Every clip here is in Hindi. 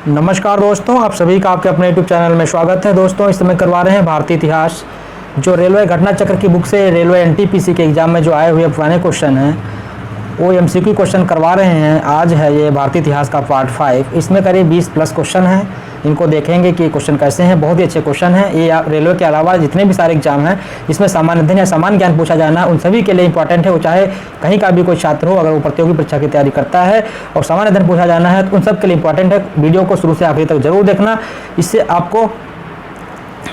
नमस्कार दोस्तों, आप सभी का आपके अपने यूट्यूब चैनल में स्वागत है। दोस्तों, इस समय करवा रहे हैं भारतीय इतिहास, जो रेलवे घटना चक्र की बुक से रेलवे एनटीपीसी के एग्ज़ाम में जो आए हुए पुराने क्वेश्चन हैं वो एमसीक्यू क्वेश्चन करवा रहे हैं। आज है ये भारतीय इतिहास का पार्ट 5। इसमें करीब 20 प्लस क्वेश्चन हैं। इनको देखेंगे कि क्वेश्चन कैसे हैं। बहुत ही अच्छे क्वेश्चन हैं ये। रेलवे के अलावा जितने भी सारे एग्जाम हैं इसमें सामान्य अध्ययन या सामान्य ज्ञान पूछा जाना उन सभी के लिए इंपॉर्टेंट है। वो चाहे कहीं का भी कोई छात्र हो, अगर वो प्रतियोगी परीक्षा की तैयारी करता है और सामान्य अध्ययन पूछा जाना है तो उन सब के लिए इंपॉर्टेंट है। वीडियो को शुरू से आखिर तक जरूर देखना, इससे आपको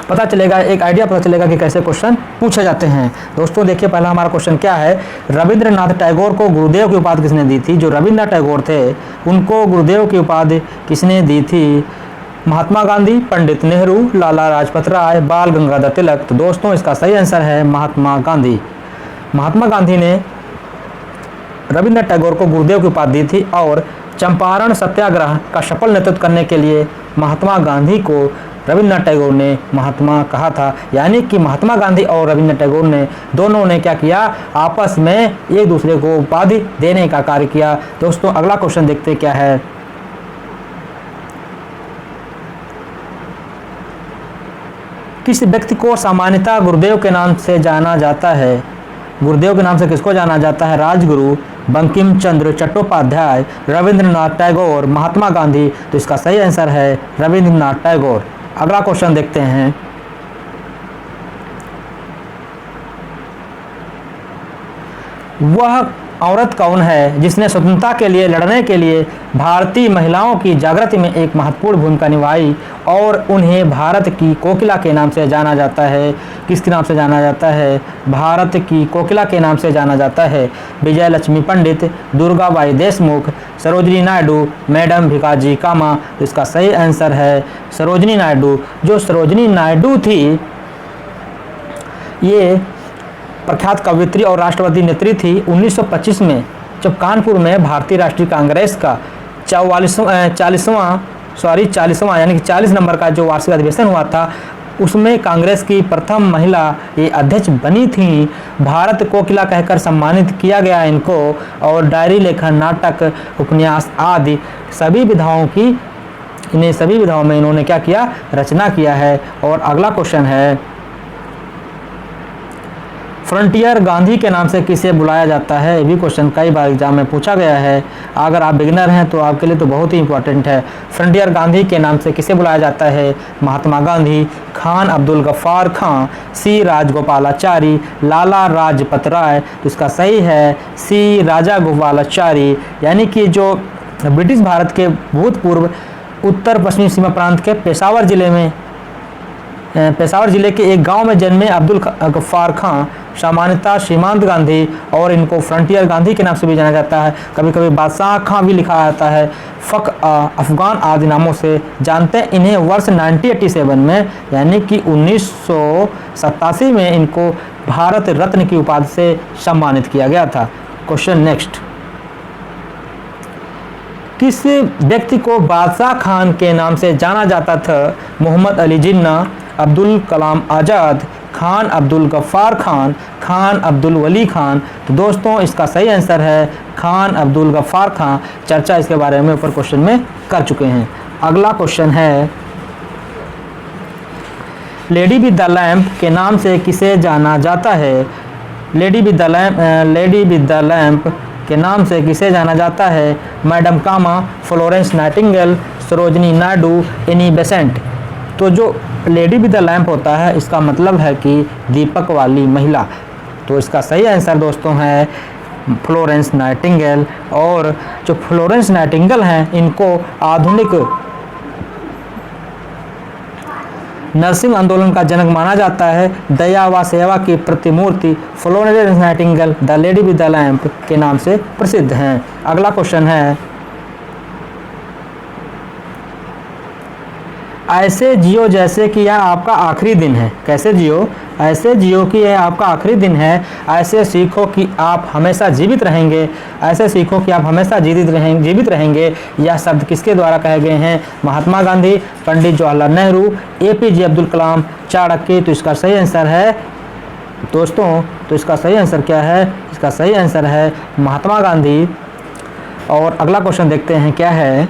पता चलेगा, एक आइडिया पता चलेगा कि कैसे क्वेश्चन पूछे जाते हैं। दोस्तों देखिए, पहला हमारा क्वेश्चन क्या है। रविंद्रनाथ टैगोर को गुरुदेव की उपाधि किसने दी थी? जो रविंद्रनाथ टैगोर थे उनको गुरुदेव की उपाधि किसने दी थी? महात्मा गांधी, पंडित नेहरू, लाला लाजपत राय, बाल गंगाधर तिलक। तो दोस्तों इसका सही आंसर है महात्मा गांधी। महात्मा गांधी ने रविंद्रनाथ टैगोर को गुरुदेव की उपाधि दी थी और चंपारण सत्याग्रह का सफल नेतृत्व करने के लिए महात्मा गांधी को रविंद्रनाथ टैगोर ने महात्मा कहा था। यानी कि महात्मा गांधी और रविंद्रनाथ टैगोर ने दोनों ने क्या किया, आपस में एक दूसरे को उपाधि देने का कार्य किया। दोस्तों अगला क्वेश्चन देखते क्या है। किस व्यक्ति को सामान्यतः गुरुदेव के नाम से जाना जाता है? गुरुदेव के नाम से किसको जाना जाता है? राजगुरु, बंकिम चंद्र चट्टोपाध्याय, रविंद्रनाथ टैगोर, महात्मा गांधी। तो इसका सही आंसर है रविंद्रनाथ टैगोर। अगला क्वेश्चन देखते हैं। वह औरत कौन है जिसने स्वतंत्रता के लिए लड़ने के लिए भारतीय महिलाओं की जागृति में एक महत्वपूर्ण भूमिका निभाई और उन्हें भारत की कोकिला के नाम से जाना जाता है? किसके नाम से जाना जाता है? भारत की कोकिला के नाम से जाना जाता है। विजय लक्ष्मी पंडित, दुर्गाबाई देशमुख, सरोजिनी नायडू, मैडम भिकाजी कामा। तो इसका सही आंसर है सरोजिनी नायडू। जो सरोजिनी नायडू थी ये प्रख्यात कवयित्री और राष्ट्रवादी नेत्री थी। 1925 में जब कानपुर में भारतीय राष्ट्रीय कांग्रेस का 40वां यानी कि 40 नंबर का जो वार्षिक अधिवेशन हुआ था उसमें कांग्रेस की प्रथम महिला ये अध्यक्ष बनी थी। भारत कोकिला कहकर सम्मानित किया गया इनको और डायरी लेखन, नाटक, उपन्यास आदि सभी विधाओं में इन्होंने क्या किया, रचना किया है। और अगला क्वेश्चन है, फ्रंटियर गांधी के नाम से किसे बुलाया जाता है? ये भी क्वेश्चन कई बार एग्जाम में पूछा गया है। अगर आप बिगिनर हैं तो आपके लिए तो बहुत ही इंपॉर्टेंट है। फ्रंटियर गांधी के नाम से किसे बुलाया जाता है? महात्मा गांधी, खान अब्दुल गफ्फार खां, सी राजगोपालाचारी, लाला लाजपत राय। तो इसका सही है सी राजागोपालाचारी। यानी कि जो ब्रिटिश भारत के भूतपूर्व उत्तर पश्चिमी सीमा प्रांत के पेशावर जिले के एक गांव में जन्मे अब्दुल गफ्फार खां सामान्यतः सीमांत गांधी और इनको फ्रंटियर गांधी के नाम से भी जाना जाता है। कभी कभी बादशाह खां भी लिखा जाता है, फक अफगान आदि नामों से जानते हैं। इन्हें वर्ष 1987 में यानी कि 1987 में इनको भारत रत्न की उपाधि से सम्मानित किया गया था। क्वेश्चन नेक्स्ट, किस व्यक्ति को बादशाह खान के नाम से जाना जाता था? मोहम्मद अली जिन्ना, अब्दुल कलाम आज़ाद, खान अब्दुल गफ्फार खान, खान अब्दुल वली खान। तो दोस्तों इसका सही आंसर है खान अब्दुल गफ्फार खान। चर्चा इसके बारे में ऊपर क्वेश्चन में कर चुके हैं। अगला क्वेश्चन है, लेडी विद द लैंप के नाम से किसे जाना जाता है? लेडी विद द लैंप के नाम से किसे जाना जाता है? Madam Cama, Florence Nightingale, Sarojini Naidu, Annie Besant. तो जो लेडी विद द लैंप होता है इसका मतलब है कि दीपक वाली महिला। तो इसका सही आंसर दोस्तों है फ्लोरेंस नाइटिंगेल। और जो फ्लोरेंस नाइटिंगेल हैं इनको आधुनिक नर्सिंग आंदोलन का जनक माना जाता है। दया व सेवा की प्रतिमूर्ति Florence Nightingale the lady with the lamp के नाम से प्रसिद्ध हैं। अगला क्वेश्चन है, ऐसे जियो जैसे कि यह आपका आखिरी दिन है। कैसे जियो? ऐसे जियो कि यह आपका आखिरी दिन है। ऐसे सीखो कि आप हमेशा जीवित रहेंगे। ऐसे सीखो कि आप हमेशा जीवित रहेंगे। यह शब्द किसके द्वारा कहे गए हैं? महात्मा गांधी, पंडित जवाहरलाल नेहरू, एपीजे अब्दुल कलाम, चाणक्य। तो इसका सही आंसर है दोस्तों, तो इसका सही आंसर क्या है? इसका सही आंसर है महात्मा गांधी। और अगला क्वेश्चन देखते हैं क्या है।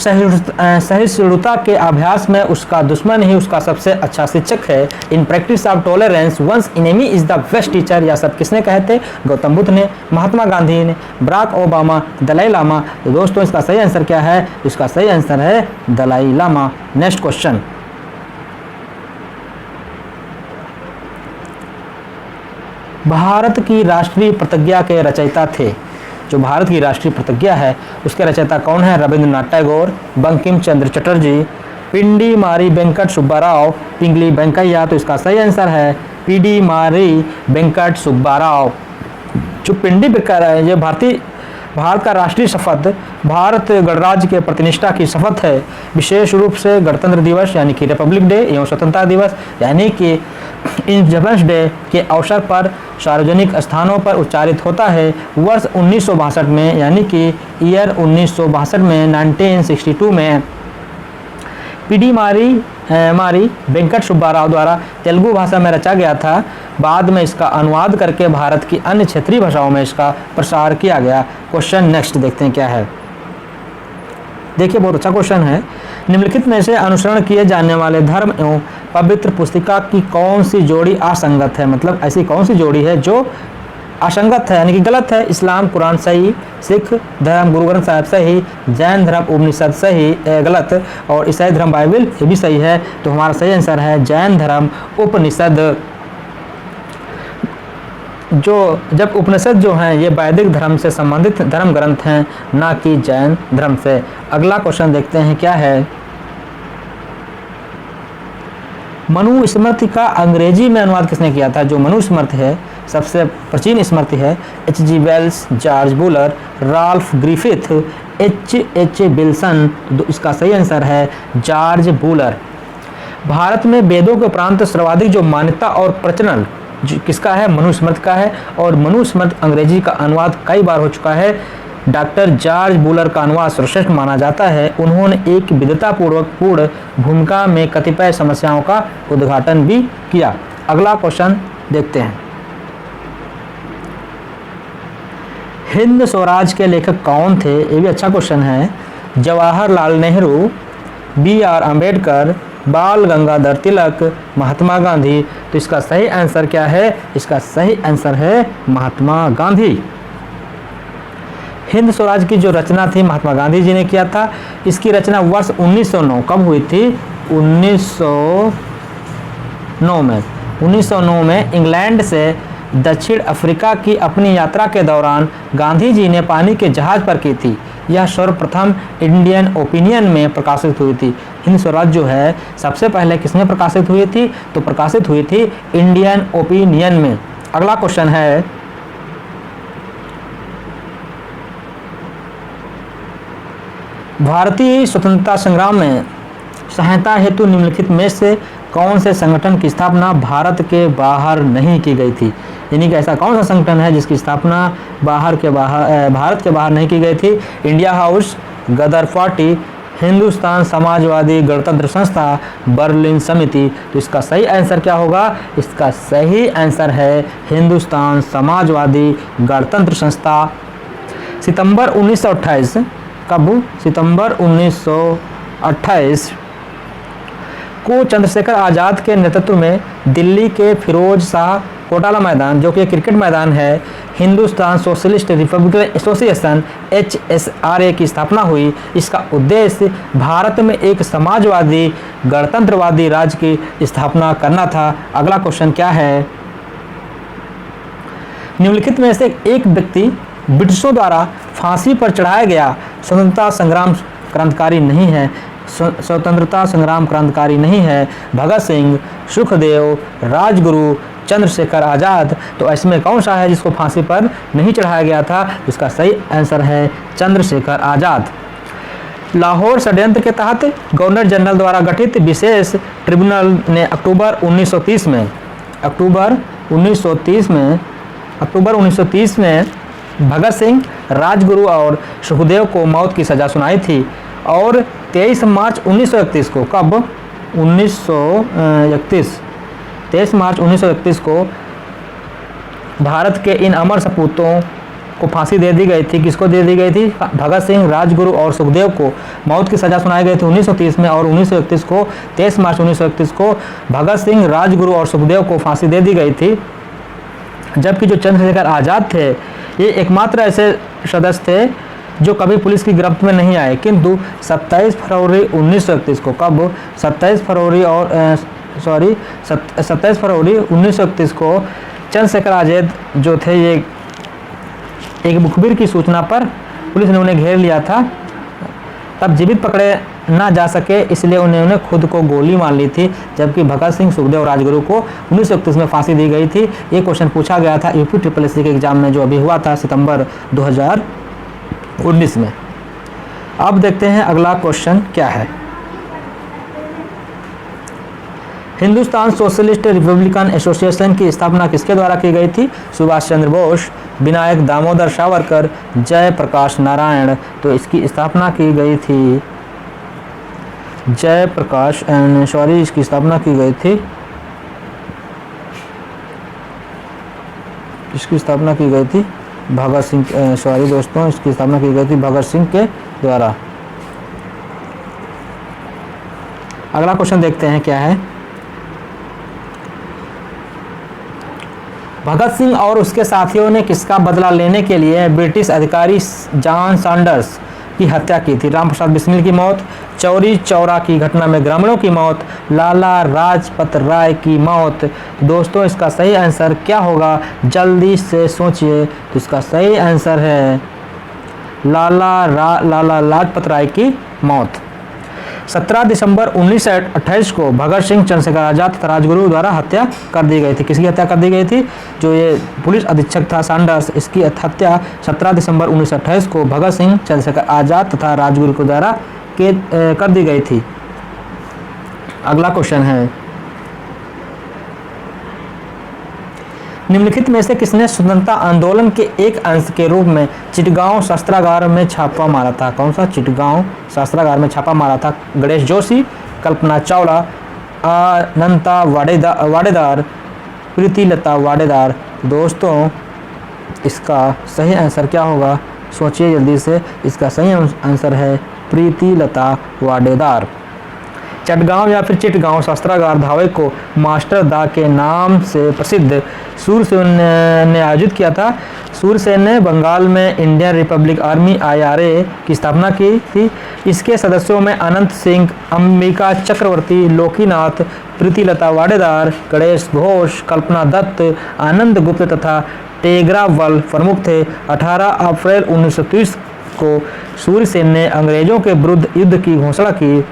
सहिष्णुता के अभ्यास में उसका दुश्मन ही उसका सबसे अच्छा शिक्षक है। In practice of tolerance one's enemy is the best teacher. यह सब किसने कहे थे? गौतम बुद्ध ने, महात्मा गांधी ने, बराक ओबामा, दलाई लामा। तो दोस्तों इसका सही आंसर क्या है? इसका सही आंसर है दलाई लामा। नेक्स्ट क्वेश्चन, भारत की राष्ट्रीय प्रतिज्ञा के रचयिता थे। जो भारत की राष्ट्रीय प्रतिज्ञा है उसके रचयिता कौन है? रविंद्रनाथ टैगोर, बंकिम चंद्र चटर्जी, पिंडी मारी वेंकट सुब्बाराव, पिंगली वेंकैया। तो इसका सही आंसर है पीडी मारी वेंकट सुब्बाराव। जो पिंडी है ये भारत का राष्ट्रीय शपथ, भारत गणराज्य के प्रतिनिष्ठा की शपथ है। विशेष रूप से गणतंत्र दिवस यानी कि रिपब्लिक डे एवं स्वतंत्रता दिवस यानी कि इंडिपेंडेंस डे के अवसर पर सार्वजनिक स्थानों पर उच्चारित होता है। वर्ष 1962 में यानी कि ईयर 1962 में 1962 में पीडी मारी वेंकट सुब्बाराव द्वारा तेलुगु भाषा में रचा गया था। बाद में इसका अनुवाद करके भारत की अन्य क्षेत्रीय भाषाओं में इसका प्रसार किया गया। क्वेश्चन नेक्स्ट देखते हैं क्या है। देखिए बहुत अच्छा क्वेश्चन है। निम्नलिखित में से अनुसरण किए जाने वाले धर्म एवं पवित्र पुस्तिका की कौन सी जोड़ी असंगत है? मतलब ऐसी कौन सी जोड़ी है जो असंगत है यानी कि गलत है? इस्लाम कुरान सही, सिख धर्म गुरु ग्रंथ साहिब सही, जैन धर्म उपनिषद सही गलत, और ईसाई धर्म बाइबल ये भी सही है। तो हमारा सही आंसर है जैन धर्म उपनिषद। जब उपनिषद जो हैं ये वैदिक धर्म से संबंधित धर्म ग्रंथ हैं, ना कि जैन धर्म से। अगला क्वेश्चन देखते हैं क्या है। मनुस्मृति का अंग्रेजी में अनुवाद किसने किया था? जो मनुस्मृति है सबसे प्राचीन स्मृति है। H.G. Wells, George Buhler, Ralph Griffith, H.H. Wilson. तो इसका सही आंसर है जॉर्ज बुलर। भारत में वेदों के उपरांत सर्वाधिक जो मान्यता और प्रचलन किसका है? मनुस्मृति का है। और मनुस्मृति अंग्रेजी का अनुवाद कई बार हो चुका है। डॉक्टर जॉर्ज बुलर का अनुवाद सर्वश्रेष्ठ माना जाता है। उन्होंने एक विद्वतापूर्ण भूमिका में कतिपय समस्याओं का उद्घाटन भी किया। अगला क्वेश्चन देखते हैं। हिंद स्वराज के लेखक कौन थे? ये भी अच्छा क्वेश्चन है। जवाहरलाल नेहरू, B.R. अम्बेडकर, बाल गंगाधर तिलक, महात्मा गांधी। तो इसका सही आंसर क्या है? इसका सही आंसर है महात्मा गांधी। हिंद स्वराज की जो रचना थी महात्मा गांधी जी ने किया था। इसकी रचना वर्ष 1909 कब हुई थी? 1909 में इंग्लैंड से दक्षिण अफ्रीका की अपनी यात्रा के दौरान गांधी जी ने पानी के जहाज पर की थी। यह सर्वप्रथम इंडियन ओपिनियन में प्रकाशित हुई थी। हिंद स्वराज जो है सबसे पहले किसमें प्रकाशित हुई थी? तो प्रकाशित हुई थी इंडियन ओपिनियन में। अगला क्वेश्चन है। भारतीय स्वतंत्रता संग्राम में सहायता हेतु निम्नलिखित में से कौन से संगठन की स्थापना भारत के बाहर नहीं की गई थी? यानी कि ऐसा कौन सा संगठन है जिसकी स्थापना भारत के बाहर नहीं की गई थी? इंडिया हाउस, गदर पार्टी, हिंदुस्तान समाजवादी गणतंत्र संस्था, बर्लिन समिति। तो इसका सही आंसर क्या होगा? इसका सही आंसर है हिंदुस्तान समाजवादी गणतंत्र संस्था। सितंबर 1928 कब? सितंबर 1928 को चंद्रशेखर आज़ाद के नेतृत्व में दिल्ली के फिरोज शाह कोटला मैदान जो कि क्रिकेट मैदान है, Hindustan socialist Republican association HSRA की स्थापना हुई। इसका उद्देश्य भारत में एक समाजवादी गणतंत्रवादी राज्य की स्थापना करना था। अगला क्वेश्चन क्या है। निम्नलिखित में से एक व्यक्ति ब्रिटिशों द्वारा फांसी पर चढ़ाया गया स्वतंत्रता संग्राम क्रांतिकारी नहीं है। स्वतंत्रता संग्राम क्रांतिकारी नहीं है। भगत सिंह, सुखदेव, राजगुरु, चंद्रशेखर आज़ाद। तो इसमें कौन सा है जिसको फांसी पर नहीं चढ़ाया गया था? इसका सही आंसर है चंद्रशेखर आज़ाद। लाहौर षड्यंत्र के तहत गवर्नर जनरल द्वारा गठित विशेष ट्रिब्यूनल ने अक्टूबर 1930 में भगत सिंह, राजगुरु और सुखदेव को मौत की सज़ा सुनाई थी। और 23 मार्च 1931 को कब? 23 मार्च 1931 को भारत के इन अमर सपूतों को फांसी दे दी गई थी। किसको दे दी गई थी? भगत सिंह, राजगुरु और सुखदेव को मौत की सज़ा सुनाई गई थी 1930 में, और 1931 को 23 मार्च 1931 को भगत सिंह, राजगुरु और सुखदेव को फांसी दे दी गई थी। जबकि जो चंद्रशेखर आज़ाद थे, ये एकमात्र ऐसे सदस्य थे जो कभी पुलिस की गिरफ्त में नहीं आए, किंतु 27 फरवरी 1931 को, कब? 27 फरवरी 1931 को चंद्रशेखर आज़ाद जो थे, ये एक मुखबिर की सूचना पर पुलिस ने उन्हें घेर लिया था। तब जीवित पकड़े ना जा सके, इसलिए उन्होंने खुद को गोली मार ली थी। जबकि भगत सिंह, सुखदेव और राजगुरु को 1931 में फांसी दी गई थी। ये क्वेश्चन पूछा गया था यूपी SSSC के एग्जाम में, जो अभी हुआ था सितंबर 2019 में। अब देखते हैं अगला क्वेश्चन क्या है। हिंदुस्तान सोशलिस्ट रिपब्लिकन एसोसिएशन की स्थापना किसके द्वारा की गई थी? सुभाष चंद्र बोस, विनायक दामोदर सावरकर, जयप्रकाश नारायण। तो इसकी स्थापना की गई थी इसकी स्थापना की गई थी, इसकी स्थापना की गई थी भगत सिंह, दोस्तों, इसकी स्थापना की गई थी भगत सिंह के द्वारा। अगला क्वेश्चन देखते हैं क्या है। भगत सिंह और उसके साथियों ने किसका बदला लेने के लिए ब्रिटिश अधिकारी जॉन सैंडर्स की हत्या की थी? रामप्रसाद बिस्मिल की मौत, चौरी चौरा की घटना में ग्रामीणों की मौत, लाला लाजपत राय की मौत। दोस्तों, इसका सही आंसर क्या होगा? जल्दी से सोचिए। तो इसका सही आंसर है लाला लाजपत राय की मौत। 17 दिसंबर 1928 को भगत सिंह, चंद्रशेखर आज़ाद तथा राजगुरु द्वारा हत्या कर दी गई थी। किसकी हत्या कर दी गई थी? जो ये पुलिस अधीक्षक था सैंडर्स, इसकी हत्या 17 दिसंबर 1928 को भगत सिंह, चंद्रशेखर आज़ाद तथा राजगुरु के द्वारा कर दी गई थी। अगला क्वेश्चन है, निम्नलिखित में से किसने स्वतंत्रता आंदोलन के एक अंश के रूप में चिटगांव शस्त्रागार में छापा मारा था? कौन सा? चिटगांव शस्त्रागार में छापा मारा था। गणेश जोशी, कल्पना चावला, अनंता वाडेदार, प्रीतिलता वाडेदार। दोस्तों, इसका सही आंसर क्या होगा? सोचिए जल्दी से। इसका सही आंसर है प्रीतिलता वाडेदार। चटगांव या फिर चिटगांव शस्त्रागार धावे को मास्टर दा के नाम से प्रसिद्ध सूरसेन ने आयोजित किया था। सूरसेन ने बंगाल में इंडियन रिपब्लिक आर्मी IRA की स्थापना की थी। इसके सदस्यों में अनंत सिंह, अंबिका चक्रवर्ती, लोकीनाथ, प्रीतिलता वाडेदार, गणेश घोष, कल्पना दत्त, आनंद गुप्त तथा टेगरावल प्रमुख थे। 18 अप्रैल 1930 को सूरसेन ने अंग्रेजों के विरुद्ध युद्ध की घोषणा की।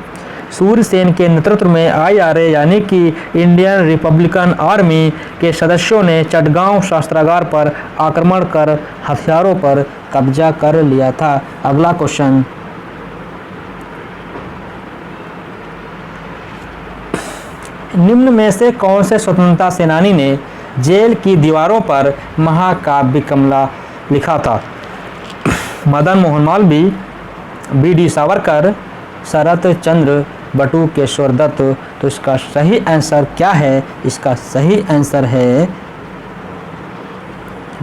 सूरसेन के नेतृत्व में IRA यानी कि इंडियन रिपब्लिकन आर्मी के सदस्यों ने चटगांव शस्त्रागार पर आक्रमण कर हथियारों पर कब्जा कर लिया था। अगला क्वेश्चन, निम्न में से कौन से स्वतंत्रता सेनानी ने जेल की दीवारों पर महाकाव्य कमला लिखा था? मदन मोहन मालवीय, BD सावरकर, शरत चंद्र बटुकेश्वर दत्त। तो इसका सही आंसर क्या है? इसका सही आंसर है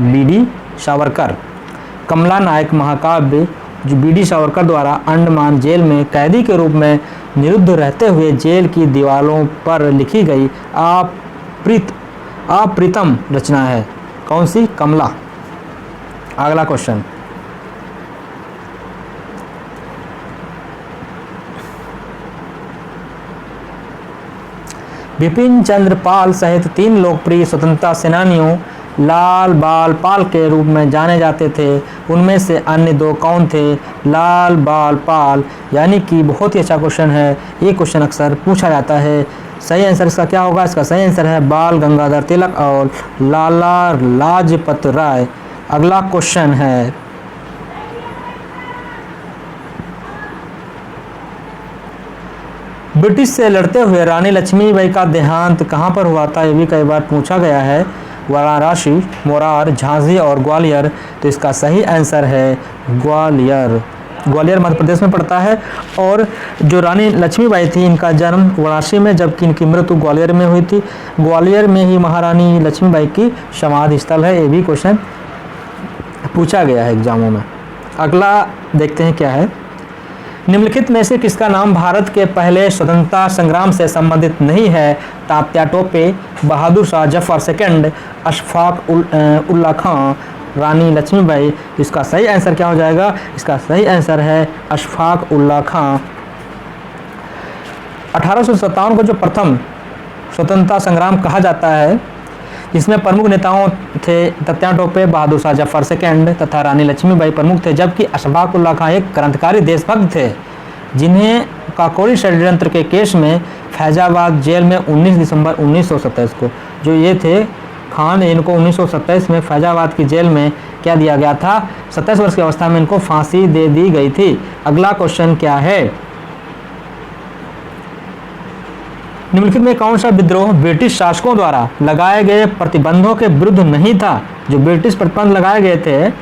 BD सावरकर। कमला नायक महाकाव्य जो BD सावरकर द्वारा अंडमान जेल में कैदी के रूप में निरुद्ध रहते हुए जेल की दीवारों पर लिखी गई अप्रीतम रचना है। कौन सी? कमला। अगला क्वेश्चन, बिपिन चंद्र पाल सहित 3 लोकप्रिय स्वतंत्रता सेनानियों लाल बाल पाल के रूप में जाने जाते थे। उनमें से अन्य 2 कौन थे? लाल बाल पाल, यानी कि बहुत ही अच्छा क्वेश्चन है। ये क्वेश्चन अक्सर पूछा जाता है। सही आंसर इसका क्या होगा? इसका सही आंसर है बाल गंगाधर तिलक और लाला लाजपत राय। अगला क्वेश्चन है, ब्रिटिश से लड़ते हुए रानी लक्ष्मीबाई का देहांत कहाँ पर हुआ था? ये भी कई बार पूछा गया है। वाराणसी, मोरार, झांसी और ग्वालियर। तो इसका सही आंसर है ग्वालियर। ग्वालियर मध्य प्रदेश में पड़ता है। और जो रानी लक्ष्मीबाई थी, इनका जन्म वाराणसी में, जबकि इनकी मृत्यु ग्वालियर में हुई थी। ग्वालियर में ही महारानी लक्ष्मीबाई की समाधि स्थल है। ये भी क्वेश्चन पूछा गया है एग्जामों में। अगला देखते हैं क्या है। निम्नलिखित में से किसका नाम भारत के पहले स्वतंत्रता संग्राम से संबंधित नहीं है? तात्या टोपे, बहादुर शाह जफर सेकंड, अशफाक उल्ला खां, रानी लक्ष्मीबाई। इसका सही आंसर क्या हो जाएगा? इसका सही आंसर है अशफाक उल्ला खां। 1857 को जो प्रथम स्वतंत्रता संग्राम कहा जाता है, जिसमें प्रमुख नेताओं थे तात्या टोपे, बहादुर शाह जफर सेकंड तथा रानी लक्ष्मीबाई प्रमुख थे, जबकि अशफाक उल्ला खां एक क्रांतिकारी देशभक्त थे, जिन्हें काकोरी षड्यंत्र के केस में फैजाबाद जेल में 19 दिसंबर 1927 को, जो ये थे खान, इनको 1927 में फैजाबाद की जेल में क्या दिया गया था? 27 वर्ष की अवस्था में इनको फांसी दे दी गई थी। अगला क्वेश्चन क्या है? निम्नलिखित में कौन सा विद्रोह ब्रिटिश शासकों द्वारा लगाए गए प्रतिबंधों के विरुद्ध नहीं था? जो ब्रिटिश प्रतिबंध लगाए गए थे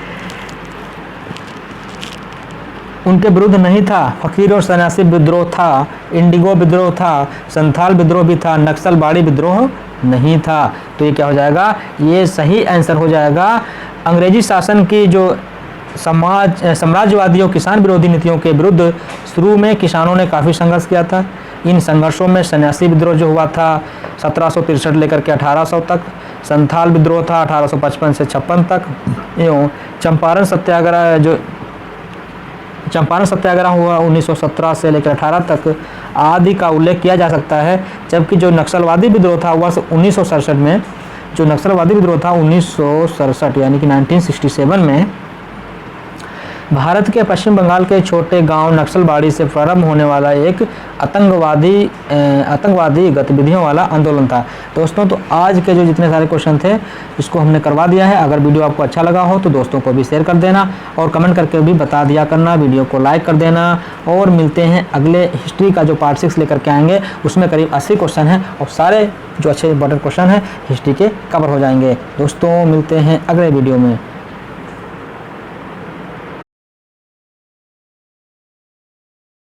उनके विरुद्ध नहीं था। फकीर और सन्यासी विद्रोह था, इंडिगो विद्रोह था, संथाल विद्रोह भी था, नक्सलवाड़ी विद्रोह नहीं था। तो ये क्या हो जाएगा? ये सही आंसर हो जाएगा। अंग्रेजी शासन की जो साम्राज्यवादी और किसान विरोधी नीतियों के विरुद्ध शुरू में किसानों ने काफ़ी संघर्ष किया था। इन संघर्षों में सन्यासी विद्रोह जो हुआ था 1763 लेकर के 1800 तक, संथाल विद्रोह था 1855 से 56 तक, एवं चंपारण सत्याग्रह हुआ 1917 से लेकर 18 तक आदि का उल्लेख किया जा सकता है। जबकि जो नक्सलवादी विद्रोह था वह 1967 में, जो नक्सलवादी विद्रोह था 1967 यानी कि 1967 में भारत के पश्चिम बंगाल के छोटे गांव नक्सलबाड़ी से प्रारंभ होने वाला एक आतंकवादी गतिविधियों वाला आंदोलन था। दोस्तों, तो आज के जो जितने सारे क्वेश्चन थे इसको हमने करवा दिया है। अगर वीडियो आपको अच्छा लगा हो तो दोस्तों को भी शेयर कर देना और कमेंट करके भी बता दिया करना, वीडियो को लाइक कर देना। और मिलते हैं अगले हिस्ट्री का जो पार्ट 6 लेकर के आएंगे, उसमें करीब 80 क्वेश्चन हैं और सारे जो अच्छे इंपॉर्टेंट क्वेश्चन हैं हिस्ट्री के कवर हो जाएंगे। दोस्तों, मिलते हैं अगले वीडियो में।